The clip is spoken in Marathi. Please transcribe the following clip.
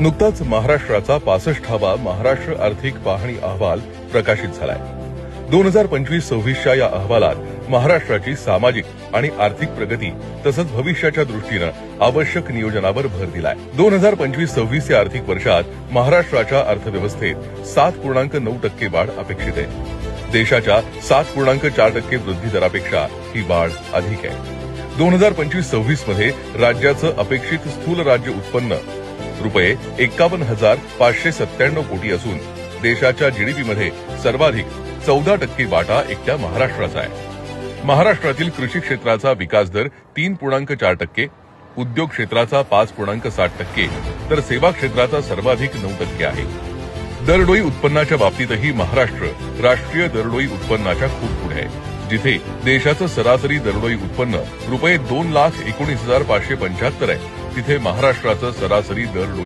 नुकताच महाराष्ट्राचा 65वा महाराष्ट्र आर्थिक पाहणी अहवाल प्रकाशित झालाय। 2025-26च्या या अहवालात महाराष्ट्राची सामाजिक आणि आर्थिक प्रगती तसंच भविष्याच्या दृष्टीनं आवश्यक नियोजनावर भर दिलाय। 2025-26 या आर्थिक वर्षात महाराष्ट्राच्या अर्थव्यवस्थेत 7.9% वाढ अपेक्षित आहे। देशाच्या 7.4% वृद्धी दरापेक्षा ही वाढ अधिक आहे। 2025-26 मध्ये राज्याचं अपेक्षित स्थूल राज्य उत्पन्न रुपये 51,597 कोटी असून देशाच्या जीडीपीमध्ये सर्वाधिक 14% वाटा एकट्या महाराष्ट्राचा आहे। महाराष्ट्रातील कृषी क्षेत्राचा विकास दर 3.4%, उद्योग क्षेत्राचा 5.7%, तर सेवा क्षेत्राचा सर्वाधिक 9% आहे। दरडोई उत्पन्नाच्या बाबतीतही महाराष्ट्र राष्ट्रीय दरडोई उत्पन्नाच्या खूप पुढे आहे, जिथे देशाचं सरासरी दरडोई उत्पन्न रुपये 2,19,575 आहे, तिथे महाराष्ट्राचं सरासरी दरडोई